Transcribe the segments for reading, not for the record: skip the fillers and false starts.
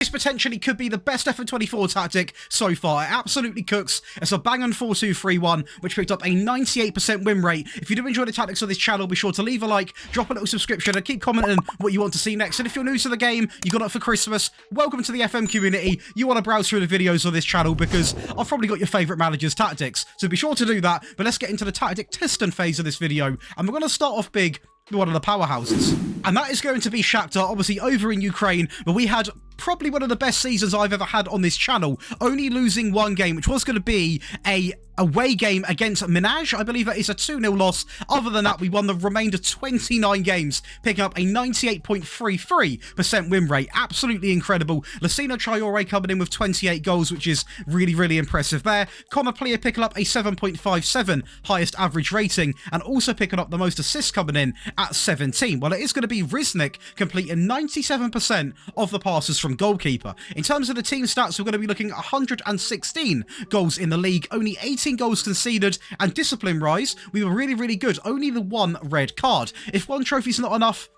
This potentially could be the best FM24 tactic so far. It absolutely cooks. It's a bang-on 4-2-3-1, which picked up a 98% win rate. If you do enjoy the tactics of this channel, be sure to leave a like, drop a little subscription, and keep commenting what you want to see next. And if you're new to the game, you got it for Christmas, welcome to the FM community. You want to browse through the videos of this channel because I've probably got your favourite manager's tactics. So be sure to do that. But let's get into the tactic testing phase of this video. And we're going to start off big with one of the powerhouses. And that is going to be Shakhtar, obviously over in Ukraine, but we had probably one of the best seasons I've ever had on this channel, only losing one game, which was going to be a away game against Minaj. I believe that is a 2-0 loss. Other than that, we won the remainder 29 games, picking up a 98.33% win rate. Absolutely incredible. Lassina Traore coming in with 28 goals, which is really, really impressive there. Connor Plear picking up a 7.57 highest average rating, and also picking up the most assists coming in at 17. Well, it is going to be Riznik completing 97% of the passes from goalkeeper. In terms of the team stats, we're going to be looking at 116 goals in the league, only 18 goals conceded, and discipline-wise, we were really, really good. Only the one red card. If one trophy's not enough,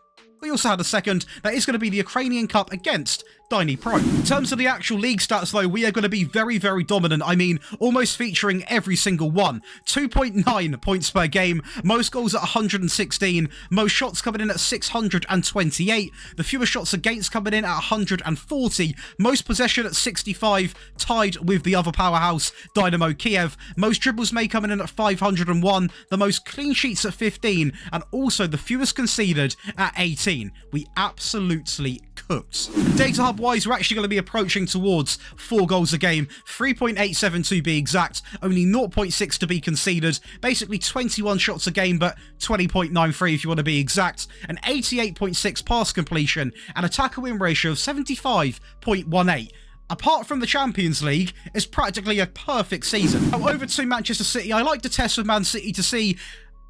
we also had a second. That is going to be the Ukrainian Cup against Dyni Pro. In terms of the actual league stats, though, we are going to be very, very dominant. I mean, almost featuring every single one. 2.9 points per game, most goals at 116, most shots coming in at 628, the fewest shots against coming in at 140, most possession at 65, tied with the other powerhouse, Dynamo Kiev, most dribbles made coming in at 501, the most clean sheets at 15, and also the fewest conceded at 18. We absolutely cooked. Data Hub wise, we're actually going to be approaching towards 4 goals a game, 3.87 to be exact, only 0.6 to be conceded, basically 21 shots a game, but 20.93 if you want to be exact, an 88.6 pass completion, and attacker win ratio of 75.18. Apart from the Champions League, it's practically a perfect season. Now, over to Manchester City, I like to test with Man City to see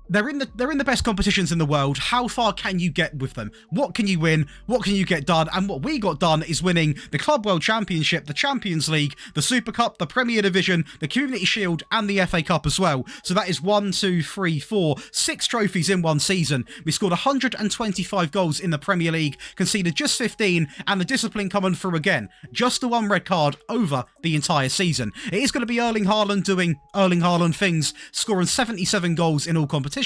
they're in the best competitions in the world. How far can you get with them? What can you win? What can you get done? And what we got done is winning the Club World Championship, the Champions League, the Super Cup, the Premier Division, the Community Shield, and the FA Cup as well. So that is 6 trophies in one season. We scored 125 goals in the Premier League, conceded just 15, and the discipline coming through again. Just the one red card over the entire season. It is going to be Erling Haaland doing Erling Haaland things, scoring 77 goals in all competitions,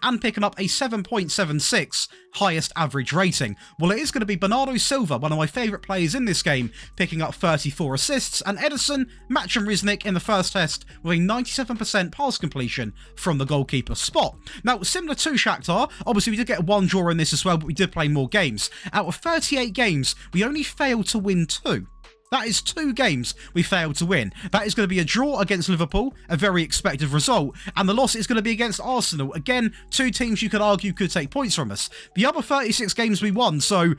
and picking up a 7.76 highest average rating. Well, it is going to be Bernardo Silva, one of my favourite players in this game, picking up 34 assists, and Edison matching Riznik in the first test with a 97% pass completion from the goalkeeper spot. Now, similar to Shakhtar, obviously we did get one draw in this as well, but we did play more games. Out of 38 games, we only failed to win 2. That is 2 games we failed to win. That is going to be a draw against Liverpool, a very expected result, and the loss is going to be against Arsenal. Again, 2 teams you could argue could take points from us. The other 36 games we won, so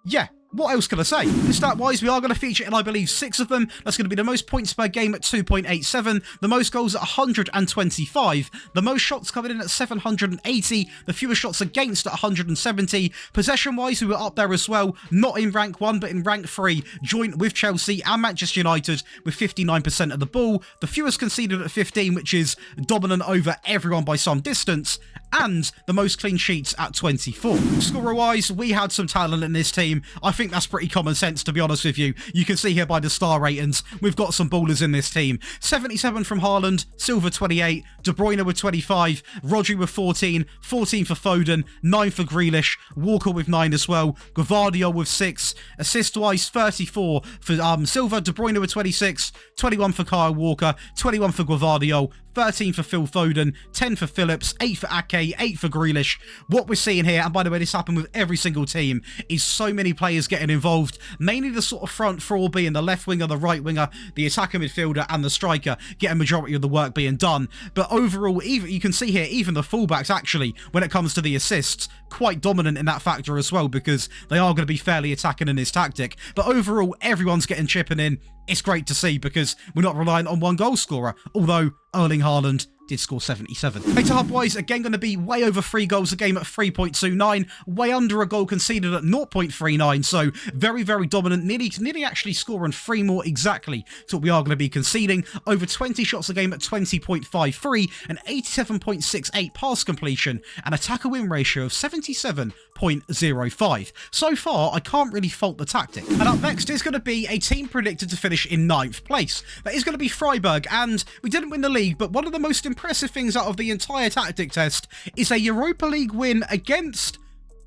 yeah. What else can I say? Stat-wise, we are going to feature in, I believe, 6 of them. That's going to be the most points per game at 2.87, the most goals at 125, the most shots coming in at 780, the fewest shots against at 170. Possession-wise, we were up there as well, not in rank 1, but in rank 3, joint with Chelsea and Manchester United with 59% of the ball, the fewest conceded at 15, which is dominant over everyone by some distance, and the most clean sheets at 24. Scorer-wise, we had some talent in this team. I think that's pretty common sense, to be honest with you. You can see here by the star ratings, we've got some ballers in this team. 77 from Haaland, Silva 28, De Bruyne with 25, Rodri with 14, 14 for Foden, 9 for Grealish, Walker with 9 as well, Gvardiol with 6, assist-wise 34 for Silva, De Bruyne with 26, 21 for Kyle Walker, 21 for Gvardiol, 13 for Phil Foden, 10 for Phillips, 8 for Ake, 8 for Grealish. What we're seeing here, and by the way, this happened with every single team, is so many players getting involved, mainly the sort of front 4 being the left winger, the right winger, the attacker midfielder, and the striker, getting majority of the work being done. But overall, even you can see here, even the fullbacks actually, when it comes to the assists, quite dominant in that factor as well, because they are going to be fairly attacking in this tactic. But overall, everyone's getting chipping in. It's great to see because we're not reliant on one goal scorer, although Erling Haaland did score 77. Data Hub-wise, again going to be way over 3 goals a game at 3.29, way under a goal conceded at 0.39, so very, very dominant, nearly actually scoring 3 more exactly to what we are going to be conceding, over 20 shots a game at 20.53, an 87.68 pass completion, and attacker win ratio of 77.05. So far, I can't really fault the tactic. And up next is going to be a team predicted to finish in 9th place. That is going to be Freiburg, and we didn't win the league, but one of the most impressive things out of the entire tactic test is a Europa League win against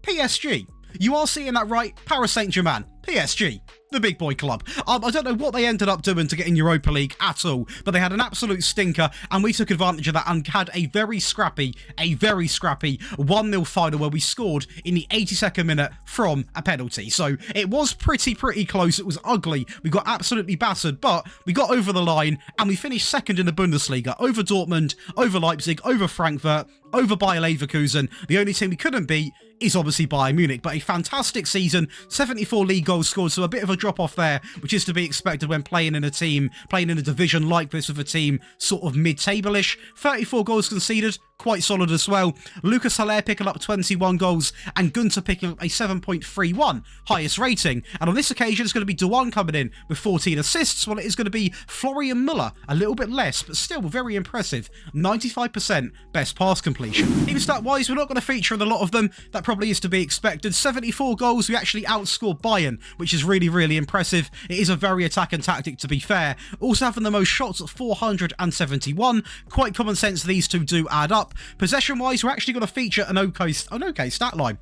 PSG. You are seeing that right, Paris Saint-Germain, PSG. The big boy club. I don't know what they ended up doing to get in Europa League at all, but they had an absolute stinker, and we took advantage of that and had a very scrappy 1-0 final where we scored in the 82nd minute from a penalty. So it was pretty close. It was ugly. We got absolutely battered, but we got over the line, and we finished second in the Bundesliga, over Dortmund, over Leipzig, over Frankfurt, over Bayer Leverkusen. The only team we couldn't beat is obviously Bayern Munich, but a fantastic season, 74 league goals scored, so a bit of a drop off there, which is to be expected when playing in a division like this with a team sort of mid-table-ish. 34 goals conceded, quite solid as well. Lucas Haller picking up 21 goals and Gunter picking up a 7.31 highest rating. And on this occasion, it's going to be Dewan coming in with 14 assists, while it is going to be Florian Müller, a little bit less, but still very impressive. 95% best pass completion. Team stat-wise, we're not going to feature in a lot of them. That probably is to be expected. 74 goals, we actually outscored Bayern, which is really impressive. It is a very attacking tactic, to be fair. Also having the most shots at 471. Quite common sense these two do add up. Possession-wise, we're actually going to feature an okay stat line.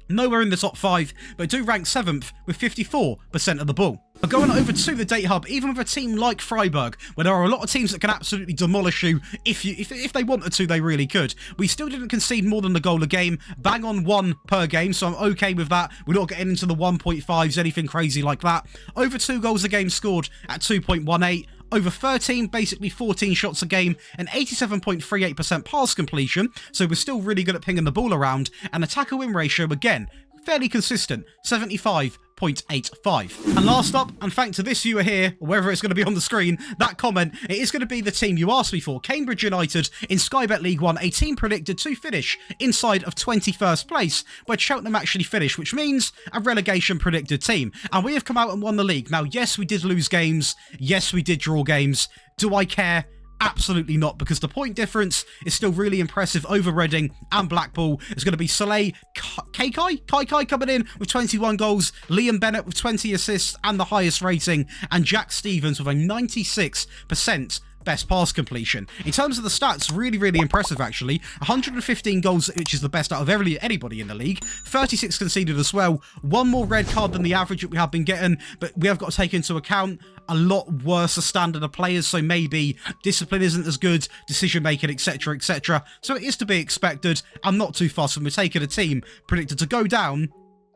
Nowhere in the top 5, but do rank 7th with 54% of the ball. But going over to the Data Hub, even with a team like Freiburg, where there are a lot of teams that can absolutely demolish you, if they wanted to, they really could. We still didn't concede more than a goal a game, bang on 1 per game, so I'm okay with that. We're not getting into the 1.5s, anything crazy like that. Over 2 goals a game scored at 2.18. Over 13, basically 14 shots a game, an 87.38% pass completion, so we're still really good at pinging the ball around, and attacker win ratio, again, fairly consistent, 75.85. And last up, and thanks to this viewer here, or wherever it's going to be on the screen, that comment, it is going to be the team you asked me for, Cambridge United in Sky Bet League 1, a team predicted to finish inside of 21st place, where Cheltenham actually finished, which means a relegation predicted team. And we have come out and won the league. Now, yes, we did lose games. Yes, we did draw games. Do I care? Absolutely not, because the point difference is still really impressive over Reading and Blackpool. It's going to be Soleil Kaikai coming in with 21 goals, Liam Bennett with 20 assists and the highest rating, and Jack Stevens with a 96% best pass completion. In terms of the stats, really impressive actually. 115 goals, which is the best out of anybody in the league. 36 conceded as well. 1 more red card than the average that we have been getting, but we have got to take into account a lot worse a standard of players, so maybe discipline isn't as good, decision making, etc. So it is to be expected. I'm not too fussed when we're taking a team predicted to go down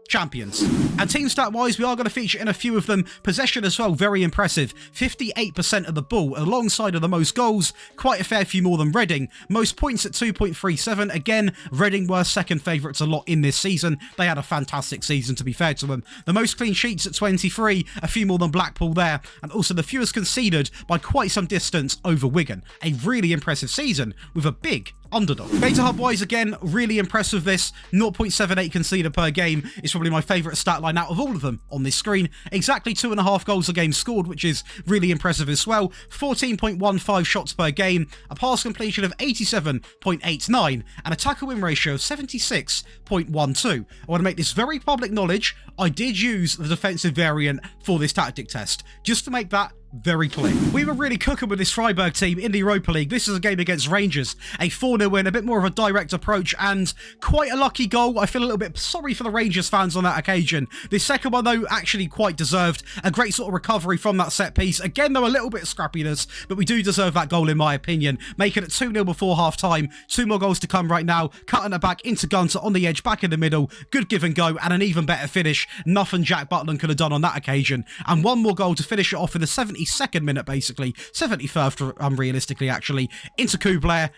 champions. And team stat wise, we are going to feature in a few of them. Possession as well, very impressive. 58% of the ball alongside of the most goals, quite a fair few more than Reading. Most points at 2.37. Again, Reading were second favourites a lot in this season. They had a fantastic season, to be fair to them. The most clean sheets at 23, a few more than Blackpool there, and also the fewest conceded by quite some distance over Wigan. A really impressive season with a big underdog. Data Hub wise, again, really impressed with this. 0.78 conceded per game is probably my favourite stat line out of all of them on this screen. Exactly 2.5 goals a game scored, which is really impressive as well. 14.15 shots per game, a pass completion of 87.89, and attacker win ratio of 76.12. I want to make this very public knowledge. I did use the defensive variant for this tactic test, just to make that very clear. We were really cooking with this Freiburg team in the Europa League. This is a game against Rangers, a 4-0 win, a bit more of a direct approach, and quite a lucky goal. I feel a little bit sorry for the Rangers fans on that occasion. This second one, though, actually quite deserved. A great sort of recovery from that set piece. Again, though, a little bit of scrappiness, but we do deserve that goal in my opinion. Making it 2-0 before half-time. 2 more goals to come right now. Cutting it back into Gunter on the edge, back in the middle. Good give and go, and an even better finish. Nothing Jack Butland could have done on that occasion. And 1 more goal to finish it off in the 72nd minute, basically. 71st, unrealistically, actually. Into Kubler.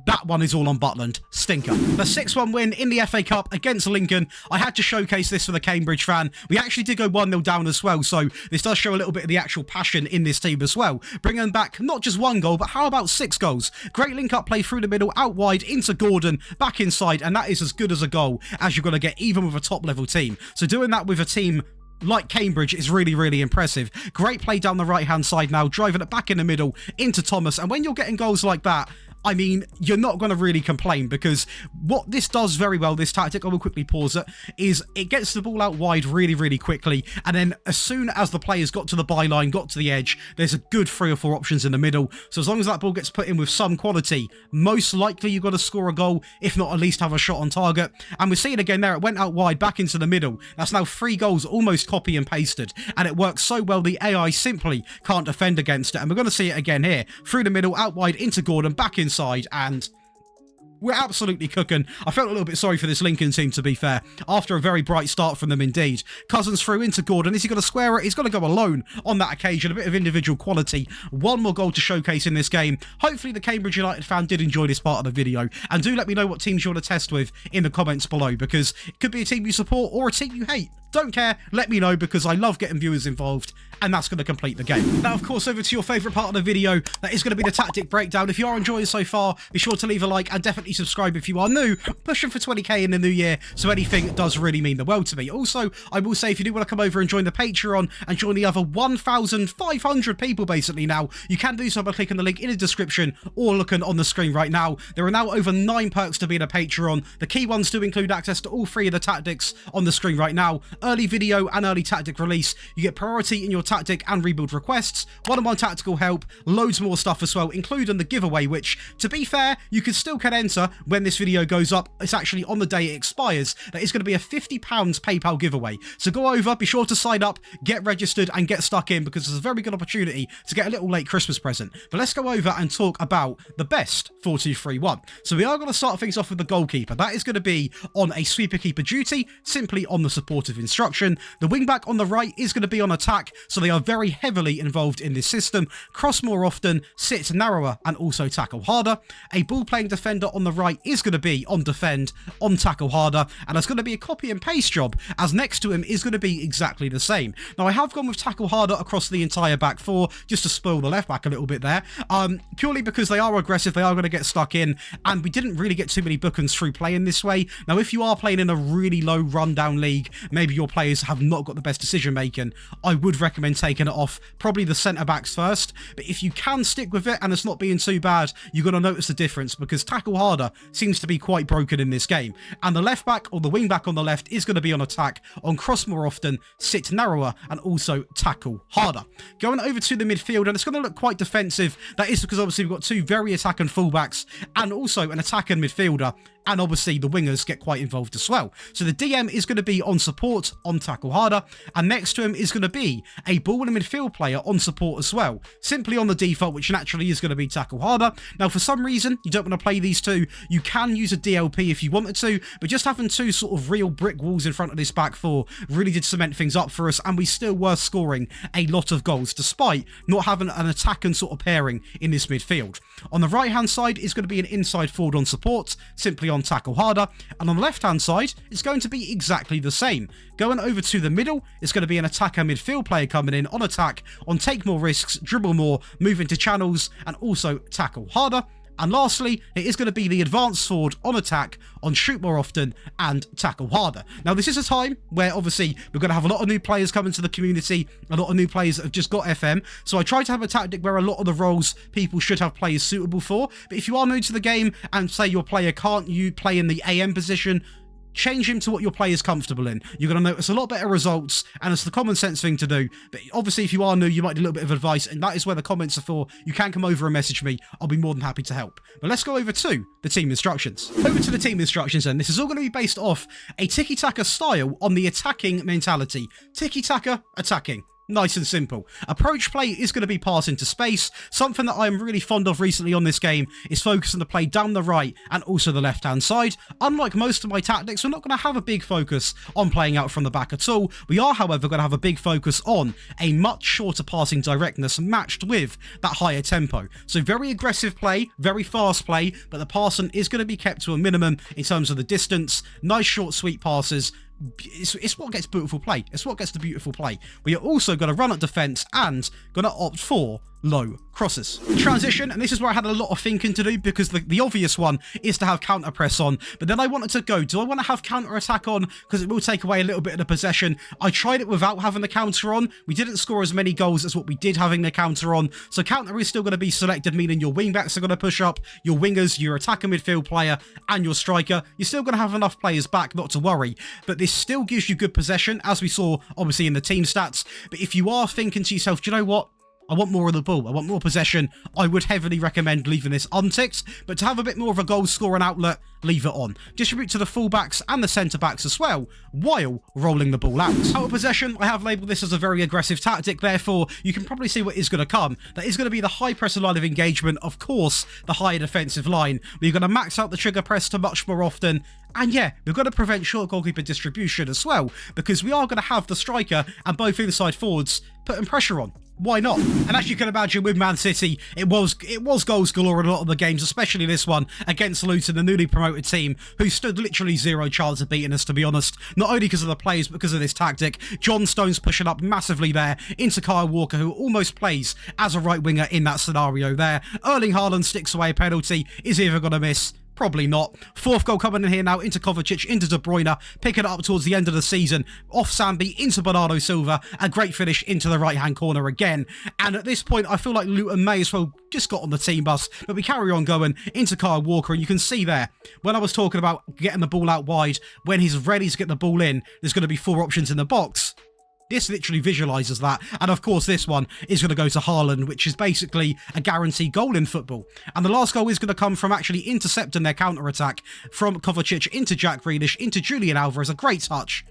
That one is all on Butland. Stinker. The 6-1 win in the FA Cup against Lincoln. I had to showcase this for the Cambridge fan. We actually did go 1-0 down as well, so this does show a little bit of the actual passion in this team as well. Bringing back not just 1 goal, but how about 6 goals? Great link-up play through the middle, out wide, into Gordon, back inside, and that is as good as a goal as you're going to get even with a top-level team. So doing that with a team like Cambridge is really, really impressive. Great play down the right-hand side now, driving it back in the middle into Thomas. And when you're getting goals like that, I mean, you're not going to really complain, because what this does very well, this tactic, I will quickly pause it, is it gets the ball out wide really, really quickly. And then as soon as the players got to the byline, got to the edge, there's a good 3 or 4 options in the middle. So as long as that ball gets put in with some quality, most likely you've got to score a goal, if not at least have a shot on target. And we're seeing again there, it went out wide, back into the middle. That's now 3 goals, almost copy and pasted. And it works so well, the AI simply can't defend against it. And we're going to see it again here. Through the middle, out wide, into Gordon, back inside, and we're absolutely cooking. I felt a little bit sorry for this Lincoln team, to be fair, after a very bright start from them indeed. Cousins through into Gordon. Is he going to square it? He's going to go alone on that occasion. A bit of individual quality. 1 more goal to showcase in this game. Hopefully the Cambridge United fan did enjoy this part of the video. And do let me know what teams you want to test with in the comments below, because it could be a team you support or a team you hate. Don't care, let me know, because I love getting viewers involved, and that's going to complete the game. Now, of course, over to your favourite part of the video, that is going to be the tactic breakdown. If you are enjoying so far, be sure to leave a like and definitely subscribe if you are new. Pushing for 20k in the new year, so anything does really mean the world to me. Also, I will say, if you do want to come over and join the Patreon and join the other 1,500 people basically now, you can do so by clicking the link in the description or looking on the screen right now. There are now over 9 perks to being a Patreon. The key ones do include access to all 3 of the tactics on the screen right now. Early video and early tactic release. You get priority in your tactic and rebuild requests, 1-on-1 tactical help, loads more stuff as well, including the giveaway, which, to be fair, you can still enter when this video goes up. It's actually on the day it expires. That is going to be a £50 PayPal giveaway. So go over, be sure to sign up, get registered, and get stuck in, because it's a very good opportunity to get a little late Christmas present. But let's go over and talk about the best 4-2-3-1. So we are going to start things off with the goalkeeper. That is going to be on a sweeper keeper duty, simply on the supportive instruction. The wing-back on the right is going to be on attack, so they are very heavily involved in this system. Cross more often, sit narrower, and also tackle harder. A ball-playing defender on the right is going to be on defend, on tackle harder, and it's going to be a copy and paste job, as next to him is going to be exactly the same. Now, I have gone with tackle harder across the entire back 4, just to spoil the left-back a little bit there, purely because they are aggressive, they are going to get stuck in, and we didn't really get too many bookings through playing this way. Now, if you are playing in a really low rundown league, maybe your players have not got the best decision making, I would recommend taking it off probably the centre backs first. But if you can stick with it and it's not being too bad, you're going to notice the difference, because tackle harder seems to be quite broken in this game. And the left back or the wing back on the left is going to be on attack, on cross more often, sit narrower, and also tackle harder. Going over to the midfield, and it's going to look quite defensive. That is because obviously we've got 2 very attacking fullbacks and also an attacking midfielder. And obviously the wingers get quite involved as well. So the DM is going to be on support, on tackle harder, and next to him is going to be a ball and midfield player on support as well, simply on the default, which naturally is going to be tackle harder. Now, for some reason you don't want to play these 2, you can use a DLP if you wanted to, but just having 2 sort of real brick walls in front of this back 4 really did cement things up for us, and we still were scoring a lot of goals despite not having an attacking sort of pairing in this midfield. On the right hand side is going to be an inside forward on support, simply on tackle harder, and on the left hand side it's going to be exactly the same. Going over to the middle, it's going to be an attacker midfield player coming in on attack, on take more risks, dribble more, move into channels, and also tackle harder. And lastly, it is going to be the advanced forward on attack, on shoot more often, and tackle harder. Now, this is a time where obviously we're going to have a lot of new players coming to the community, a lot of new players that have just got FM. So I try to have a tactic where a lot of the roles people should have players suitable for. But if you are new to the game and say your player can't play in the AM position, change him to what your player is comfortable in. You're going to notice a lot better results, and it's the common sense thing to do. But obviously, if you are new, you might need a little bit of advice, and that is where the comments are for. You can come over and message me. I'll be more than happy to help. But let's go over to the team instructions. Over to the team instructions, then. This is all going to be based off a tiki-taka style on the attacking mentality. Tiki-taka, attacking. Nice and simple. Approach play is going to be pass into space. Something that I'm really fond of recently on this game is focusing the play down the right and also the left-hand side. Unlike most of my tactics, we're not going to have a big focus on playing out from the back at all. We are, however, going to have a big focus on a much shorter passing directness matched with that higher tempo. So very aggressive play, very fast play, but the passing is going to be kept to a minimum in terms of the distance. Nice short, sweet passes. It's what gets beautiful play. It's what gets the beautiful play. We are also going to run at defence and going to opt for low crosses. Transition, and this is where I had a lot of thinking to do, because the obvious one is to have counter press on, but then I wanted to go, do I want to have counter attack on, because it will take away a little bit of the possession. I tried it without having the counter on. We didn't score as many goals as what we did having the counter on, so counter is still going to be selected, meaning your wing backs are going to push up, your wingers, your attacker midfield player, and your striker. You're still going to have enough players back, not to worry, but this still gives you good possession, as we saw obviously in the team stats. But if you are thinking to yourself, do you know what, I want more of the ball, I want more possession, I would heavily recommend leaving this unticked, but to have a bit more of a goal scoring outlet, leave it on. Distribute to the fullbacks and the centre-backs as well, while rolling the ball out. Out of possession, I have labelled this as a very aggressive tactic, therefore you can probably see what is going to come. That is going to be the high pressure line of engagement, of course, the higher defensive line. We're going to max out the trigger press to much more often, and yeah, we've got to prevent short goalkeeper distribution as well, because we are going to have the striker and both inside forwards putting pressure on. Why not? And as you can imagine, with Man City, it was goals galore in a lot of the games, especially this one against Luton, the newly promoted team, who stood literally zero chance of beating us, to be honest. Not only because of the players, but because of this tactic. John Stones pushing up massively there into Kyle Walker, who almost plays as a right winger in that scenario there. Erling Haaland sticks away a penalty. Is he ever going to miss? Probably not. Fourth goal coming in here now into Kovacic, into De Bruyne, picking it up towards the end of the season, off Sambi, into Bernardo Silva, a great finish into the right-hand corner again. And at this point, I feel like Luton may as well just got on the team bus, but we carry on going into Kyle Walker, and you can see there, when I was talking about getting the ball out wide, when he's ready to get the ball in, there's going to be 4 options in the box. This literally visualises that, and of course this one is going to go to Haaland, which is basically a guaranteed goal in football. And the last goal is going to come from actually intercepting their counter-attack from Kovacic into Jack Grealish, into Julian Alvarez, a great touch.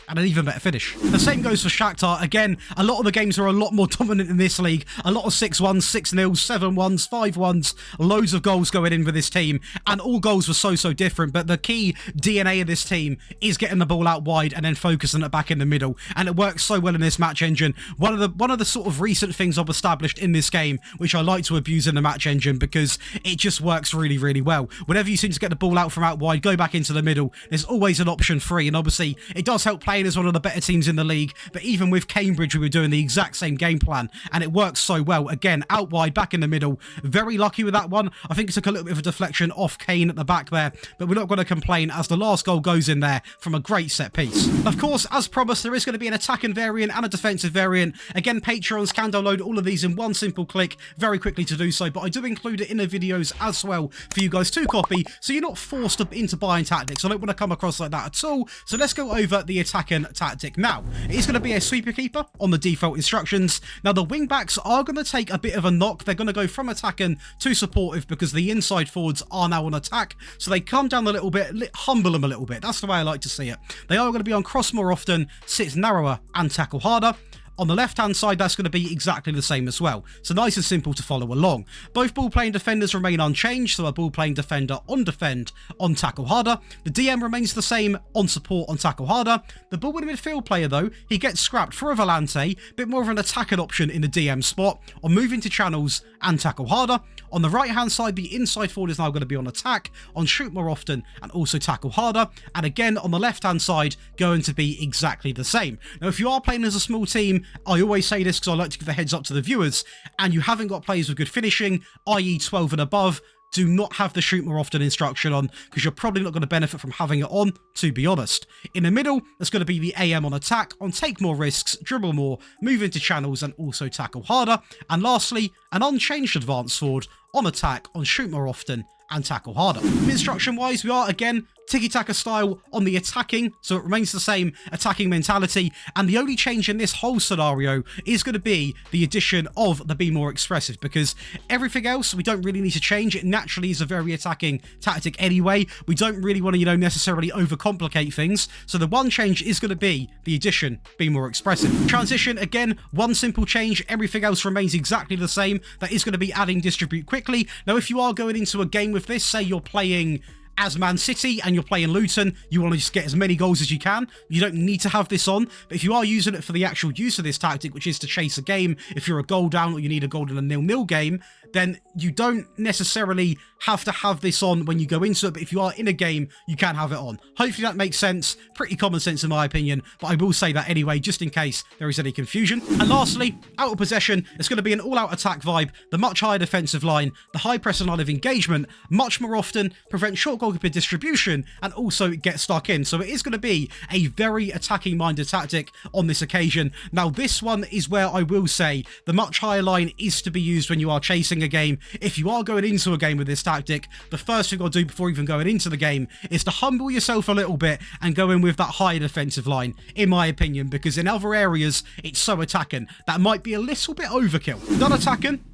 And an even better finish. The same goes for Shakhtar. Again, a lot of the games are a lot more dominant in this league. A lot of 6-1s, 6-0s, 7-1s, 5-1s. Loads of goals going in for this team. And all goals were so different. But the key DNA of this team is getting the ball out wide and then focusing it back in the middle. And it works so well in this match engine. One of the sort of recent things I've established in this game, which I like to abuse in the match engine, because it just works really well. Whenever you seem to get the ball out from out wide, go back into the middle. There's always an option free. And obviously, it does help playing as one of the better teams in the league, but even with Cambridge we were doing the exact same game plan and it works so well. Again, out wide, back in the middle. Very lucky with that one. I think it took a little bit of a deflection off Kane at the back there, but we're not going to complain as the last goal goes in there from a great set piece. Of course, as promised, there is going to be an attacking variant and a defensive variant. Again, Patreons can download all of these in one simple click, very quickly to do so, but I do include it in the videos as well for you guys to copy, so you're not forced into buying tactics. I don't want to come across like that at all. So let's go over the attacking tactic now. It is going to be a sweeper keeper on the default instructions. Now the wing backs are going to take a bit of a knock. They're going to go from attacking to supportive because the inside forwards are now on attack, so they come down a little bit, humble them a little bit. That's the way I like to see it. They are going to be on cross more often, sit narrower and tackle harder. On the left-hand side, that's going to be exactly the same as well. So nice and simple to follow along. Both ball-playing defenders remain unchanged, so a ball-playing defender on defend, on tackle harder. The DM remains the same, on support, on tackle harder. The ball-winning midfield player, though, he gets scrapped for a Volante, bit more of an attacking option in the DM spot, on moving to channels and tackle harder. On the right-hand side, the inside forward is now going to be on attack, on shoot more often, and also tackle harder. And again, on the left-hand side, going to be exactly the same. Now, if you are playing as a small team, I always say this because I like to give the heads up to the viewers, and you haven't got players with good finishing, i.e. 12 and above, do not have the shoot more often instruction on, because you're probably not going to benefit from having it on, to be honest. In the middle, there's going to be the AM on attack, on take more risks, dribble more, move into channels, and also tackle harder. And lastly, an unchanged advanced forward on attack, on shoot more often, and tackle harder. Instruction-wise, we are, again, tiki-taka style on the attacking, so it remains the same attacking mentality, and the only change in this whole scenario is going to be the addition of the be more expressive, because everything else we don't really need to change. It naturally is a very attacking tactic anyway. We don't really want to, necessarily overcomplicate things, so the one change is going to be the addition, be more expressive. Transition, again, one simple change, everything else remains exactly the same. That is going to be adding distribute quickly. Now, if you are going into a game with this, say you're playing as Man City and you're playing Luton, you want to just get as many goals as you can. You don't need to have this on, but if you are using it for the actual use of this tactic, which is to chase a game, if you're a goal down or you need a goal in a 0-0 game, then you don't necessarily have to have this on when you go into it, but if you are in a game, you can have it on. Hopefully that makes sense. Pretty common sense in my opinion, but I will say that anyway, just in case there is any confusion. And lastly, out of possession, it's going to be an all-out attack vibe, the much higher defensive line, the high press and line of engagement, much more often, prevent short goalkeeper distribution, and also get stuck in. So it is going to be a very attacking-minded tactic on this occasion. Now, this one is where I will say the much higher line is to be used when you are chasing a game. If you are going into a game with this tactic, the first thing I'll do before even going into the game is to humble yourself a little bit and go in with that higher defensive line, in my opinion, because in other areas, it's so attacking. That might be a little bit overkill. Done attacking.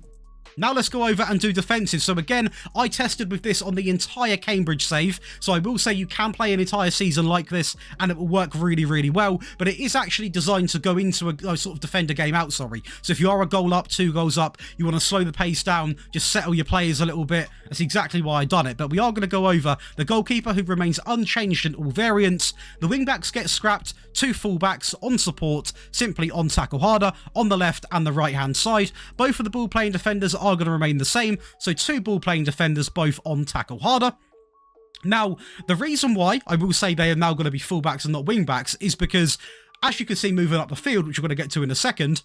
Now let's go over and do defensive. So again, I tested with this on the entire Cambridge save, so I will say you can play an entire season like this and it will work really, really well, but it is actually designed to go into a sort of defender game out, So if you are a goal up, 2 goals up, you want to slow the pace down, just settle your players a little bit. That's exactly why I done it, but we are going to go over the goalkeeper, who remains unchanged in all variants. The wingbacks get scrapped, 2 fullbacks on support, simply on tackle harder, on the left and the right hand side. Both of the ball playing defenders are going to remain the same, so 2 ball playing defenders both on tackle harder. Now, the reason why I will say they are now going to be fullbacks and not wingbacks is because, as you can see moving up the field, which we're going to get to in a second,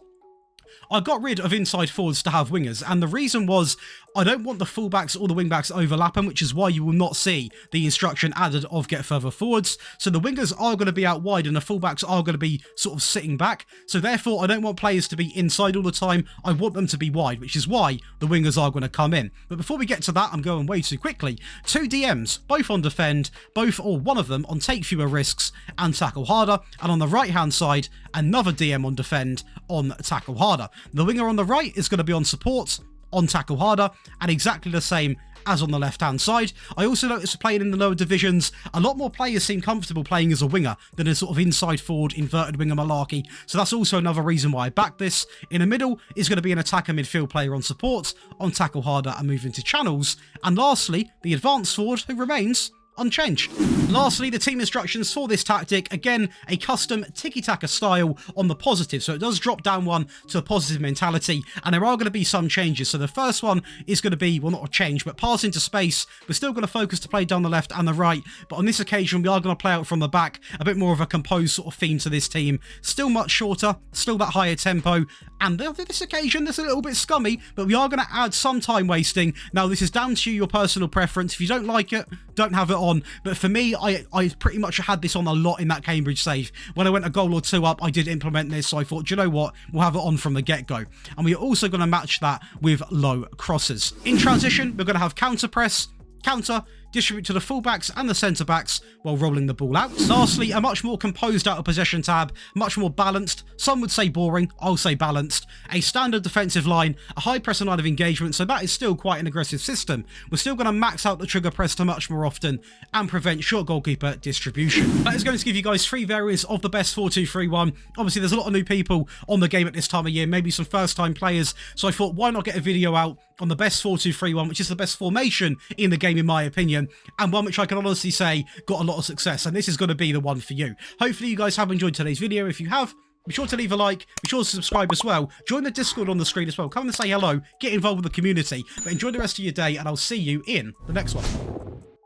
I got rid of inside forwards to have wingers, and the reason was I don't want the fullbacks or the wingbacks overlapping, which is why you will not see the instruction added of get further forwards. So the wingers are going to be out wide and the fullbacks are going to be sort of sitting back. So therefore, I don't want players to be inside all the time. I want them to be wide, which is why the wingers are going to come in. But before we get to that, I'm going way too quickly. 2 DMs, both on defend, both or one of them on take fewer risks and tackle harder. And on the right-hand side, another DM on defend on tackle harder. The winger on the right is going to be on support, on tackle harder, and exactly the same as on the left-hand side. I also noticed playing in the lower divisions, a lot more players seem comfortable playing as a winger than a sort of inside forward, inverted winger malarkey. So that's also another reason why I backed this. In the middle is going to be an attacker midfield player on support, on tackle harder and move into channels. And lastly, the advanced forward, who remains unchanged. Lastly, the team instructions for this tactic, again, a custom tiki-taka style on the positive, so it does drop down one to a positive mentality, and there are going to be some changes. So the first one is going to be, well, not a change, but pass into space. We're still going to focus to play down the left and the right, but on this occasion, we are going to play out from the back, a bit more of a composed sort of theme to this team. Still much shorter, still that higher tempo, and on this occasion, it's a little bit scummy, but we are going to add some time wasting. Now, this is down to your personal preference. If you don't like it, don't have it on, but for me, I pretty much had this on a lot in that Cambridge save. When I went a goal or 2 up, I did implement this, so I thought, do you know what, we'll have it on from the get-go. And we're also going to match that with low crosses. In transition, we're going to have counter press, counter, distribute to the fullbacks and the centre-backs while rolling the ball out. Lastly, a much more composed out of possession tab, much more balanced. Some would say boring, I'll say balanced. A standard defensive line, a high press and line of engagement, so that is still quite an aggressive system. We're still going to max out the trigger press to much more often and prevent short goalkeeper distribution. That is going to give you guys 3 variants of the best 4-2-3-1. Obviously, there's a lot of new people on the game at this time of year, maybe some first-time players, so I thought, why not get a video out on the best 4-2-3-1, which is the best formation in the game in my opinion, and one which I can honestly say got a lot of success, and this is going to be the one for you. Hopefully you guys have enjoyed today's video. If you have, be sure to leave a like, be sure to subscribe as well, join the Discord on the screen as well, come and say hello, get involved with the community, but enjoy the rest of your day, and I'll see you in the next one.